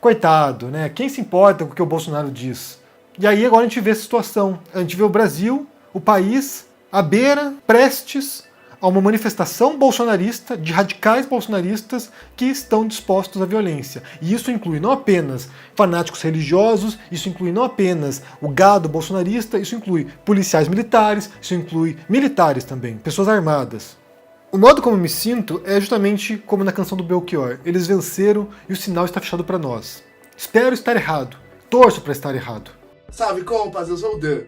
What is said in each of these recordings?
coitado, né? Quem se importa com o que o Bolsonaro diz? E aí agora a gente vê essa situação. A gente vê o Brasil, o país, à beira, prestes a uma manifestação bolsonarista, de radicais bolsonaristas que estão dispostos à violência. E isso inclui não apenas fanáticos religiosos, isso inclui não apenas o gado bolsonarista, isso inclui policiais militares, isso inclui militares também, pessoas armadas. O modo como eu me sinto é justamente como na canção do Belchior. Eles venceram e o sinal está fechado para nós. Espero estar errado. Torço para estar errado. Salve, compas, eu sou o Dan.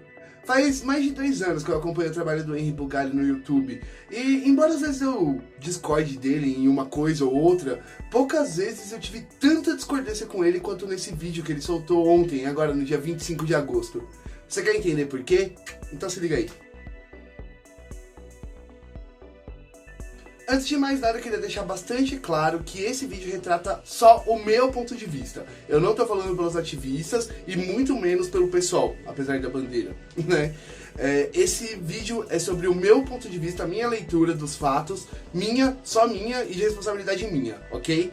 Faz mais de 2 anos que eu acompanho o trabalho do Henry Bugalho no YouTube. E embora às vezes eu discorde dele em uma coisa ou outra, poucas vezes eu tive tanta discordância com ele quanto nesse vídeo que ele soltou ontem, agora no dia 25 de agosto. Você quer entender por quê? Então se liga aí. Antes de mais nada, eu queria deixar bastante claro que esse vídeo retrata só o meu ponto de vista. Eu não tô falando pelos ativistas e muito menos pelo pessoal, apesar da bandeira, né? Esse vídeo é sobre o meu ponto de vista, a minha leitura dos fatos, só minha e de responsabilidade minha, ok?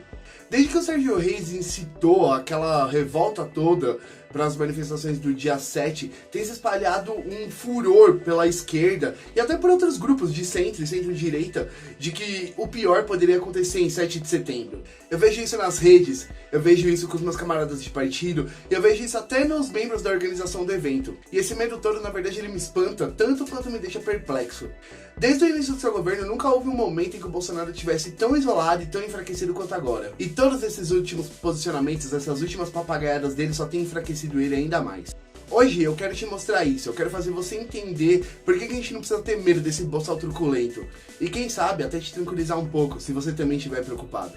Desde que o Sérgio Reis incitou aquela revolta toda para as manifestações do dia 7, tem se espalhado um furor pela esquerda e até por outros grupos de centro e centro-direita de que o pior poderia acontecer em 7 de setembro. Eu vejo isso nas redes, eu vejo isso com os meus camaradas de partido, e eu vejo isso até nos membros da organização do evento. E esse medo todo, na verdade, ele me espanta tanto quanto me deixa perplexo. Desde o início do seu governo, nunca houve um momento em que o Bolsonaro estivesse tão isolado e tão enfraquecido quanto agora. E todos esses últimos posicionamentos, essas últimas papagaiadas dele só têm enfraquecido ele ainda mais. Hoje eu quero te mostrar isso, eu quero fazer você entender por que a gente não precisa ter medo desse boçal truculento. E quem sabe até te tranquilizar um pouco, se você também estiver preocupado.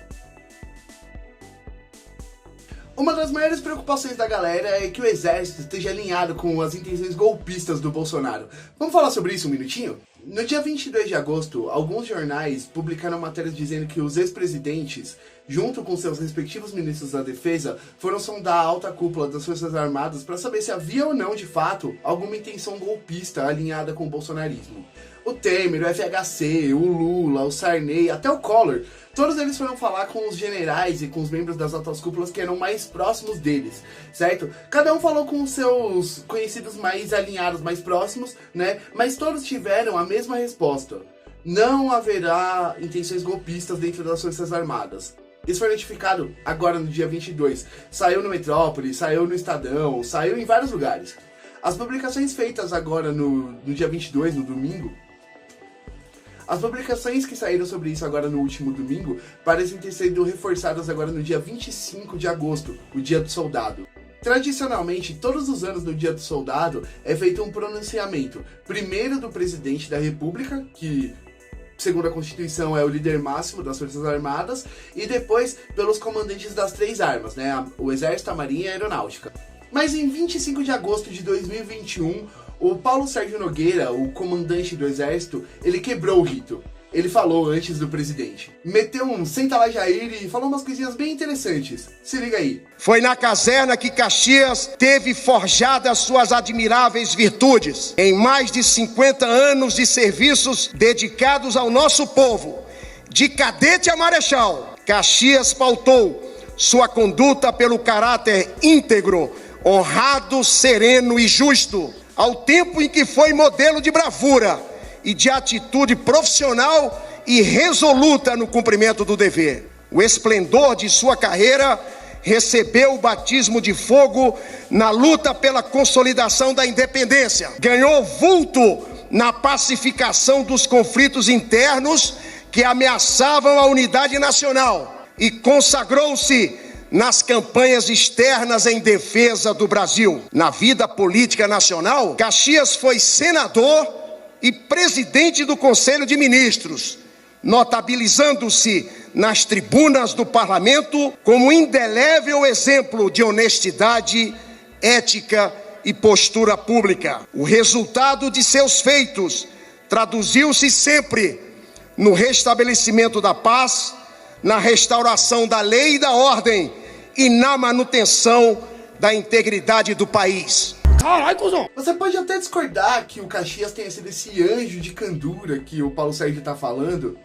Uma das maiores preocupações da galera é que o exército esteja alinhado com as intenções golpistas do Bolsonaro. Vamos falar sobre isso um minutinho? No dia 22 de agosto, alguns jornais publicaram matérias dizendo que os ex-presidentes, junto com seus respectivos ministros da defesa, foram sondar a alta cúpula das Forças Armadas para saber se havia ou não, de fato, alguma intenção golpista alinhada com o bolsonarismo. O Temer, o FHC, o Lula, o Sarney, até o Collor, todos eles foram falar com os generais e com os membros das altas cúpulas que eram mais próximos deles, certo? Cada um falou com os seus conhecidos mais alinhados, mais próximos, né? Mas todos tiveram a mesma resposta. Não haverá intenções golpistas dentro das Forças Armadas. Isso foi notificado agora no dia 22. Saiu no Metrópole, saiu no Estadão, saiu em vários lugares. As publicações feitas agora no dia 22, no domingo, as publicações que saíram sobre isso agora no último domingo parecem ter sido reforçadas agora no dia 25 de agosto, o Dia do Soldado. Tradicionalmente, todos os anos no Dia do Soldado é feito um pronunciamento, primeiro do presidente da República, que segundo a Constituição é o líder máximo das Forças Armadas, e depois pelos comandantes das 3 armas, né, o Exército, a Marinha e a Aeronáutica. Mas em 25 de agosto de 2021, o Paulo Sérgio Nogueira, o comandante do Exército, ele quebrou o rito. Ele falou antes do presidente. Meteu um senta lá Jair e falou umas coisinhas bem interessantes. Se liga aí. Foi na caserna que Caxias teve forjadas suas admiráveis virtudes. Em mais de 50 anos de serviços dedicados ao nosso povo, de cadete a marechal, Caxias pautou sua conduta pelo caráter íntegro, honrado, sereno e justo, ao tempo em que foi modelo de bravura e de atitude profissional e resoluta no cumprimento do dever. O esplendor de sua carreira recebeu o batismo de fogo na luta pela consolidação da independência. Ganhou vulto na pacificação dos conflitos internos que ameaçavam a unidade nacional e consagrou-se nas campanhas externas em defesa do Brasil. Na vida política nacional, Caxias foi senador e presidente do Conselho de Ministros, notabilizando-se nas tribunas do parlamento como indelével exemplo de honestidade, ética e postura pública. O resultado de seus feitos traduziu-se sempre no restabelecimento da paz, na restauração da lei e da ordem e na manutenção da integridade do país. Caralho, cuzão! Você pode até discordar que o Caxias tenha sido esse anjo de candura que o Paulo Sérgio tá falando,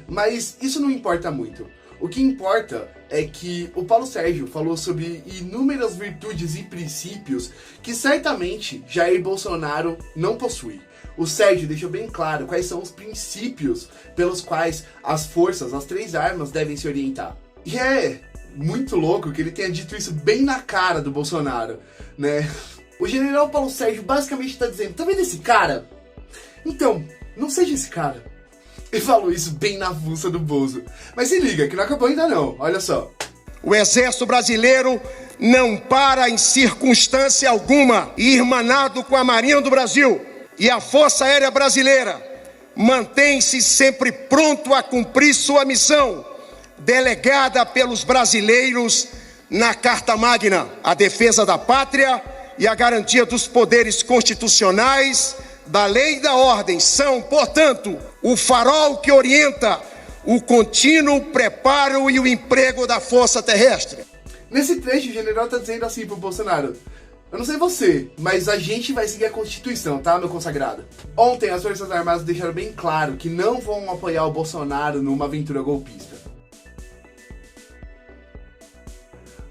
mas isso não importa muito. O que importa é que o Paulo Sérgio falou sobre inúmeras virtudes e princípios que certamente Jair Bolsonaro não possui. O Sérgio deixou bem claro quais são os princípios pelos quais as forças, as três armas, devem se orientar. E é muito louco que ele tenha dito isso bem na cara do Bolsonaro, né? O general Paulo Sérgio basicamente está dizendo, tá vendo esse cara? Então, não seja esse cara. Ele falou isso bem na fuça do Bozo. Mas se liga, que não acabou ainda não, olha só. O Exército Brasileiro não para em circunstância alguma, irmanado com a Marinha do Brasil e a Força Aérea Brasileira, mantém-se sempre pronto a cumprir sua missão, delegada pelos brasileiros na Carta Magna, a defesa da pátria e a garantia dos poderes constitucionais, da lei e da ordem são, portanto, o farol que orienta o contínuo preparo e o emprego da força terrestre. Nesse trecho, o general tá dizendo assim pro Bolsonaro, eu não sei você, mas a gente vai seguir a Constituição, tá, meu consagrado? Ontem, as Forças Armadas deixaram bem claro que não vão apoiar o Bolsonaro numa aventura golpista.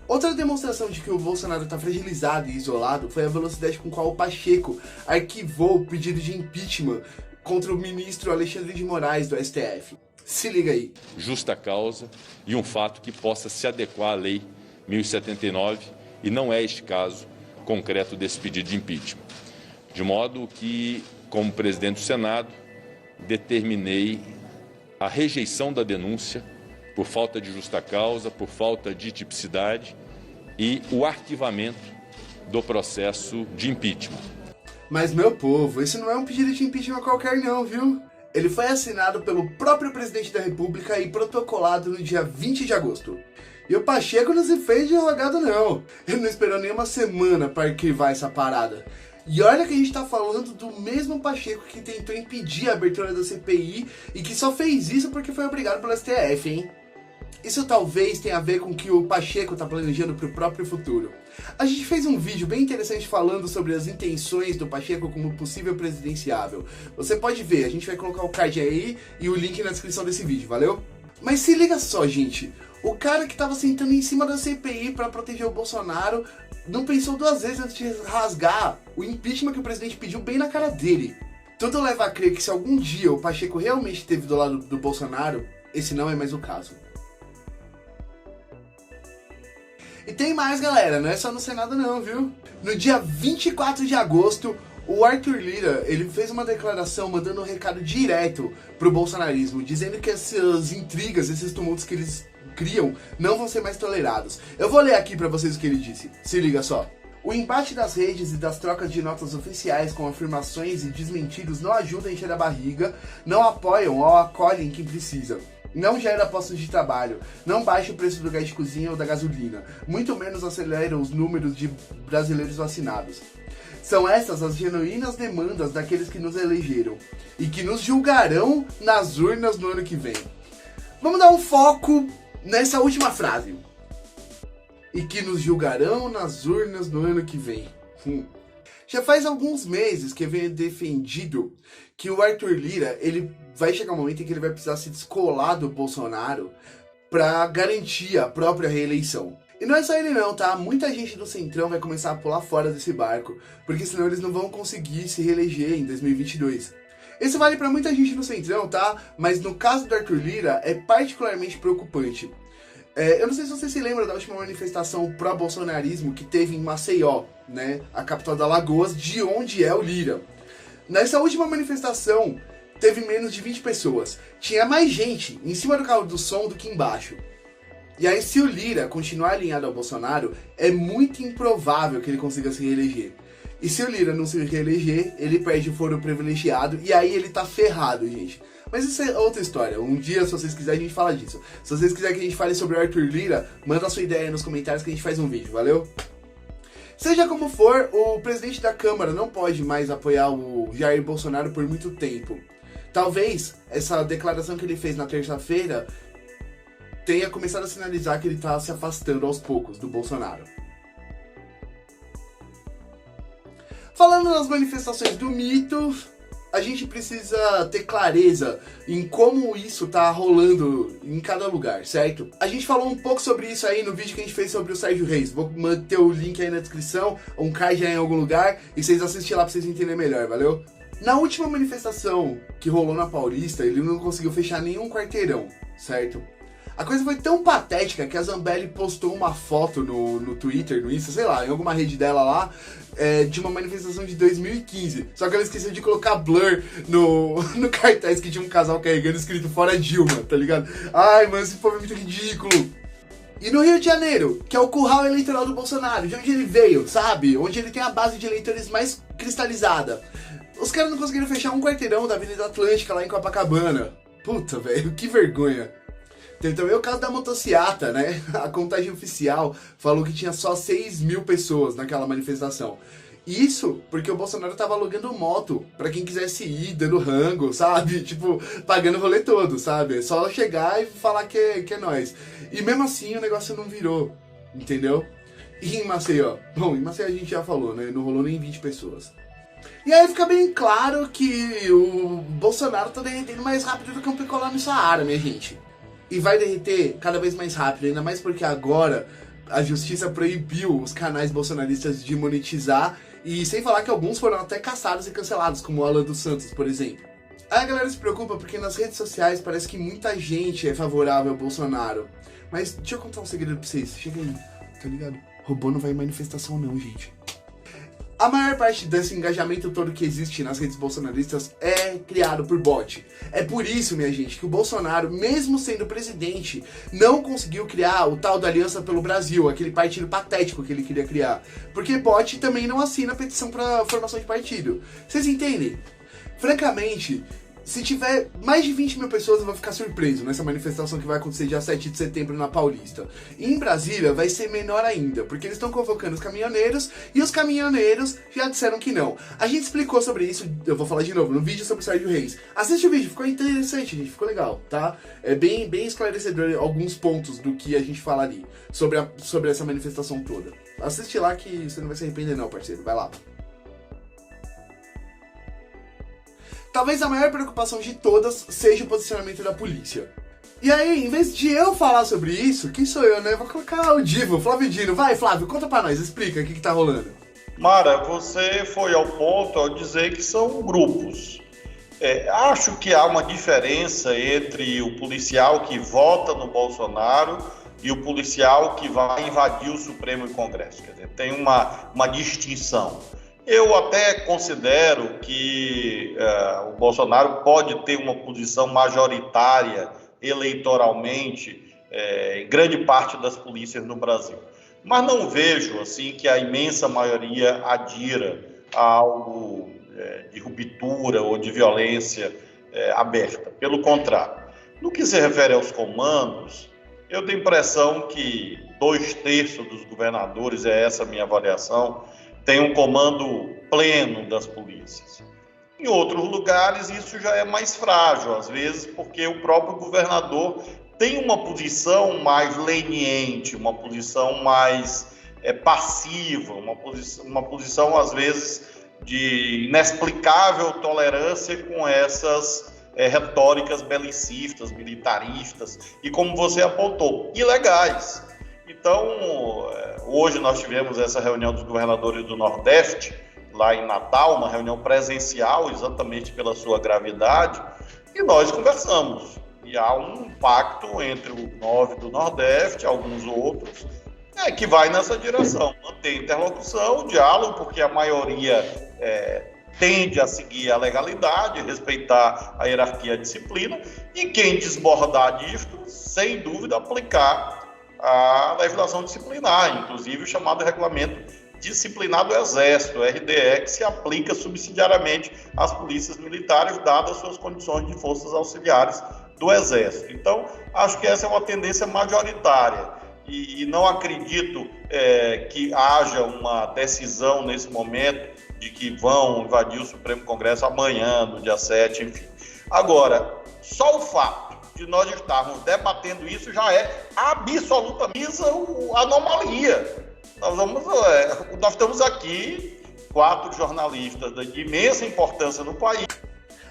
Outra demonstração de que o Bolsonaro está fragilizado e isolado foi a velocidade com qual o Pacheco arquivou o pedido de impeachment contra o ministro Alexandre de Moraes do STF. Se liga aí. Justa causa e um fato que possa se adequar à Lei 1079 e não é este caso concreto desse pedido de impeachment. De modo que, como presidente do Senado, determinei a rejeição da denúncia por falta de justa causa, por falta de tipicidade e o arquivamento do processo de impeachment. Mas, meu povo, esse não é um pedido de impeachment qualquer não, viu? Ele foi assinado pelo próprio presidente da República e protocolado no dia 20 de agosto. E o Pacheco não se fez de rogado não. Ele não esperou nem uma semana para arquivar essa parada. E olha que a gente tá falando do mesmo Pacheco que tentou impedir a abertura da CPI e que só fez isso porque foi obrigado pelo STF, hein? Isso talvez tenha a ver com o que o Pacheco tá planejando pro próprio futuro. A gente fez um vídeo bem interessante falando sobre as intenções do Pacheco como possível presidenciável. Você pode ver, a gente vai colocar o card aí e o link na descrição desse vídeo, valeu? Mas se liga só, gente. O cara que tava sentando em cima da CPI para proteger o Bolsonaro não pensou duas vezes antes de rasgar o impeachment que o presidente pediu bem na cara dele. Tudo leva a crer que se algum dia o Pacheco realmente esteve do lado do Bolsonaro, esse não é mais o caso. E tem mais, galera, não é só no Senado não, viu? No dia 24 de agosto, o Arthur Lira, ele fez uma declaração mandando um recado direto pro bolsonarismo, dizendo que essas intrigas, esses tumultos que eles criam, não vão ser mais tolerados. Eu vou ler aqui pra vocês o que ele disse, se liga só. O embate das redes e das trocas de notas oficiais com afirmações e desmentidos não ajudam a encher a barriga, não apoiam ou acolhem quem precisa. Não gera postos de trabalho, não baixa o preço do gás de cozinha ou da gasolina, muito menos acelera os números de brasileiros vacinados. São essas as genuínas demandas daqueles que nos elegeram e que nos julgarão nas urnas no ano que vem. Vamos dar um foco nessa última frase. E que nos julgarão nas urnas no ano que vem. Já faz alguns meses que vem defendido que o Arthur Lira, ele vai chegar um momento em que ele vai precisar se descolar do Bolsonaro para garantir a própria reeleição. E não é só ele não, tá? Muita gente do Centrão vai começar a pular fora desse barco, porque senão eles não vão conseguir se reeleger em 2022. Isso vale para muita gente no Centrão, tá? Mas no caso do Arthur Lira é particularmente preocupante. Eu não sei se você se lembra da última manifestação pró-bolsonarismo que teve em Maceió, né? A capital da Alagoas, de onde é o Lira. Nessa última manifestação, teve menos de 20 pessoas. Tinha mais gente em cima do carro do som do que embaixo. E aí, se o Lira continuar alinhado ao Bolsonaro, é muito improvável que ele consiga se reeleger. E se o Lira não se reeleger, ele perde o foro privilegiado e aí ele tá ferrado, gente. Mas isso é outra história. Um dia, se vocês quiserem, a gente fala disso. Se vocês quiserem que a gente fale sobre o Arthur Lira, manda a sua ideia aí nos comentários que a gente faz um vídeo, valeu? Seja como for, o presidente da Câmara não pode mais apoiar o Jair Bolsonaro por muito tempo. Talvez essa declaração que ele fez na terça-feira tenha começado a sinalizar que ele está se afastando aos poucos do Bolsonaro. Falando nas manifestações do mito, a gente precisa ter clareza em como isso tá rolando em cada lugar, certo? A gente falou um pouco sobre isso aí no vídeo que a gente fez sobre o Sérgio Reis. Vou manter o link aí na descrição, um card já em algum lugar, e vocês assistem lá pra vocês entenderem melhor, valeu? Na última manifestação que rolou na Paulista, ele não conseguiu fechar nenhum quarteirão, certo? A coisa foi tão patética que a Zambelli postou uma foto no Twitter, no Insta, sei lá, em alguma rede dela lá, de uma manifestação de 2015. Só que ela esqueceu de colocar blur no cartaz que tinha um casal carregando escrito "Fora Dilma", tá ligado? Ai, mano, esse povo é muito ridículo. E no Rio de Janeiro, que é o curral eleitoral do Bolsonaro, de onde ele veio, sabe? Onde ele tem a base de eleitores mais cristalizada. Os caras não conseguiram fechar um quarteirão da Avenida Atlântica lá em Copacabana. Puta, velho, que vergonha. Tem também o caso da motociata, né? A contagem oficial falou que tinha só 6.000 pessoas naquela manifestação. Isso porque o Bolsonaro tava alugando moto pra quem quisesse ir, dando rango, sabe? Tipo, pagando o rolê todo, sabe? É só chegar e falar que é nóis. E mesmo assim o negócio não virou, entendeu? E em Maceió? Bom, em Maceió a gente já falou, né? Não rolou nem 20 pessoas. E aí fica bem claro que o Bolsonaro tá derretendo mais rápido do que um picolé no Saara, minha gente. E vai derreter cada vez mais rápido, ainda mais porque agora a justiça proibiu os canais bolsonaristas de monetizar, e sem falar que alguns foram até caçados e cancelados, como o Alan dos Santos, por exemplo. Aí a galera se preocupa porque nas redes sociais parece que muita gente é favorável ao Bolsonaro. Mas deixa eu contar um segredo pra vocês, chega aí, tá ligado? Robô não vai em manifestação não, gente. A maior parte desse engajamento todo que existe nas redes bolsonaristas é criado por bot. É por isso, minha gente, que o Bolsonaro, mesmo sendo presidente, não conseguiu criar o tal da Aliança pelo Brasil, aquele partido patético que ele queria criar. Porque bot também não assina petição para formação de partido. Vocês entendem? Francamente, se tiver mais de 20.000 pessoas, eu vou ficar surpreso nessa manifestação que vai acontecer dia 7 de setembro na Paulista. E em Brasília vai ser menor ainda, porque eles estão convocando os caminhoneiros, e os caminhoneiros já disseram que não. A gente explicou sobre isso, eu vou falar de novo, no vídeo sobre o Sérgio Reis. Assiste o vídeo, ficou interessante, gente, ficou legal, tá? É bem esclarecedor alguns pontos do que a gente fala ali, sobre essa manifestação toda. Assiste lá que você não vai se arrepender não, parceiro, vai lá. Talvez a maior preocupação de todas seja o posicionamento da polícia. E aí, em vez de eu falar sobre isso, quem sou eu, né? Vou colocar o Divo, Flávio Dino. Vai, Flávio, conta pra nós, explica o que tá rolando. Mara, você foi ao ponto ao dizer que são grupos. Acho que há uma diferença entre o policial que vota no Bolsonaro e o policial que vai invadir o Supremo e o Congresso. Quer dizer, tem uma distinção. Eu até considero que o Bolsonaro pode ter uma posição majoritária eleitoralmente em grande parte das polícias no Brasil. Mas não vejo assim que a imensa maioria adira a algo de ruptura ou de violência aberta. Pelo contrário. No que se refere aos comandos, eu tenho a impressão que 2/3 dos governadores, é essa a minha avaliação, tem um comando pleno das polícias. Em outros lugares isso já é mais frágil, às vezes porque o próprio governador tem uma posição mais leniente, uma posição mais passiva, uma posição às vezes de inexplicável tolerância com essas retóricas belicistas, militaristas e, como você apontou, ilegais. Então, hoje nós tivemos essa reunião dos governadores do Nordeste, lá em Natal, uma reunião presencial, exatamente pela sua gravidade, e nós conversamos. E há um pacto entre o 9 do Nordeste, alguns outros, que vai nessa direção. Manter interlocução, diálogo, porque a maioria tende a seguir a legalidade, respeitar a hierarquia e a disciplina, e quem desbordar disto, sem dúvida, aplicar a legislação disciplinar, inclusive o chamado regulamento disciplinar do Exército, o RDE, que se aplica subsidiariamente às polícias militares, dadas suas condições de forças auxiliares do Exército. Então, acho que essa é uma tendência majoritária e não acredito que haja uma decisão nesse momento de que vão invadir o Supremo Congresso amanhã, no dia 7, enfim. Agora, só o fato de nós estarmos debatendo isso já é absolutamente anomalia. Nós estamos aqui, 4 jornalistas de imensa importância no país,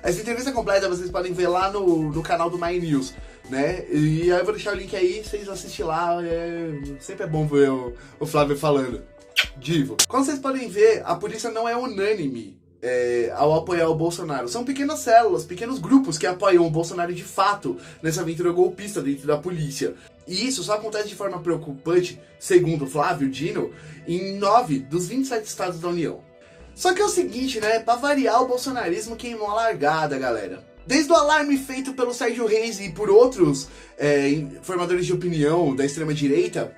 Essa entrevista completa vocês podem ver lá no canal do My News, né? E aí eu vou deixar o link aí, vocês assistem lá, sempre é bom ver o Flávio falando. Divo. Como vocês podem ver, a polícia não é unânime ao apoiar o Bolsonaro. São pequenas células, pequenos grupos que apoiam o Bolsonaro de fato nessa aventura golpista dentro da polícia. E isso só acontece de forma preocupante, segundo Flávio Dino, em 9 dos 27 estados da União. Só que é o seguinte, né? Pra variar, o bolsonarismo queimou a largada, galera. Desde o alarme feito pelo Sérgio Reis e por outros formadores de opinião da extrema-direita,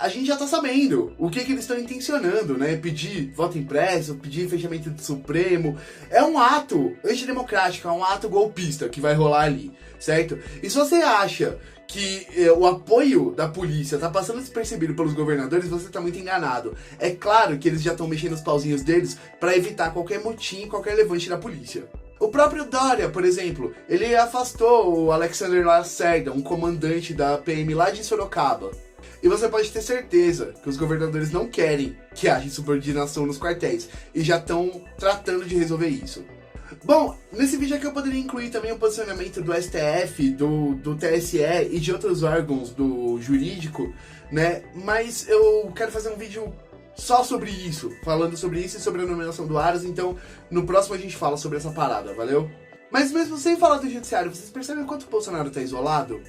a gente já tá sabendo o que eles estão intencionando, né? Pedir voto impresso, pedir fechamento do Supremo. É um ato antidemocrático, é um ato golpista que vai rolar ali, certo? E se você acha que o apoio da polícia tá passando despercebido pelos governadores, você tá muito enganado. É claro que eles já estão mexendo os pauzinhos deles para evitar qualquer motim, qualquer levante da polícia. O próprio Dória, por exemplo, ele afastou o Alexander Lacerda, um comandante da PM lá de Sorocaba. E você pode ter certeza que os governadores não querem que haja subordinação nos quartéis e já estão tratando de resolver isso. Bom, nesse vídeo aqui eu poderia incluir também o posicionamento do STF, do TSE e de outros órgãos do jurídico, né? Mas eu quero fazer um vídeo só sobre isso, falando sobre isso e sobre a nomeação do Aras, então no próximo a gente fala sobre essa parada, valeu? Mas mesmo sem falar do judiciário, vocês percebem quanto o Bolsonaro tá isolado?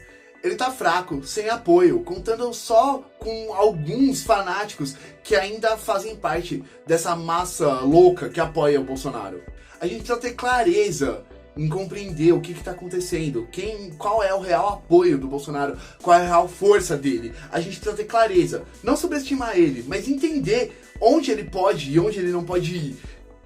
Ele tá fraco, sem apoio, contando só com alguns fanáticos que ainda fazem parte dessa massa louca que apoia o Bolsonaro. A gente precisa ter clareza em compreender o que tá acontecendo, qual é o real apoio do Bolsonaro, qual é a real força dele. A gente precisa ter clareza, não subestimar ele, mas entender onde ele pode e onde ele não pode ir,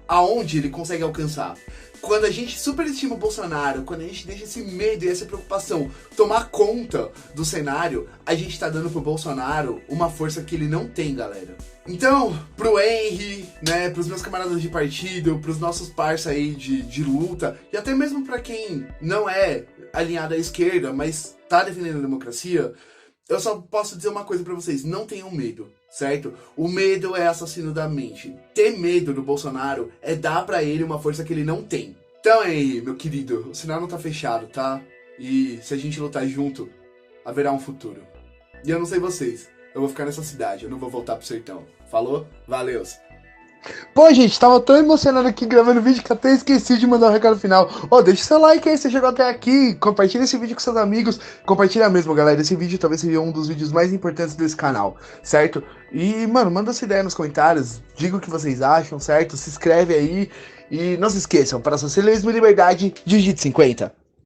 aonde ele consegue alcançar. Quando a gente superestima o Bolsonaro, quando a gente deixa esse medo e essa preocupação tomar conta do cenário, a gente tá dando pro Bolsonaro uma força que ele não tem, galera. Então, pro Henry, né, pros meus camaradas de partido, pros nossos parça aí de luta, e até mesmo pra quem não é alinhado à esquerda, mas tá defendendo a democracia, eu só posso dizer uma coisa pra vocês, não tenham medo, certo? O medo é assassino da mente. Ter medo do Bolsonaro é dar pra ele uma força que ele não tem. Então aí, meu querido, o sinal não tá fechado, tá? E se a gente lutar junto, haverá um futuro. E eu não sei vocês, eu vou ficar nessa cidade, eu não vou voltar pro sertão. Falou? Valeus! Pô, gente, tava tão emocionado aqui gravando o vídeo que até esqueci de mandar o recado final. Deixa seu like aí se você chegou até aqui, compartilha esse vídeo com seus amigos, compartilha mesmo, galera, esse vídeo talvez seja um dos vídeos mais importantes desse canal, certo? E, mano, manda sua ideia nos comentários, diga o que vocês acham, certo? Se inscreve aí e não se esqueçam, para socialismo e liberdade, digite 50.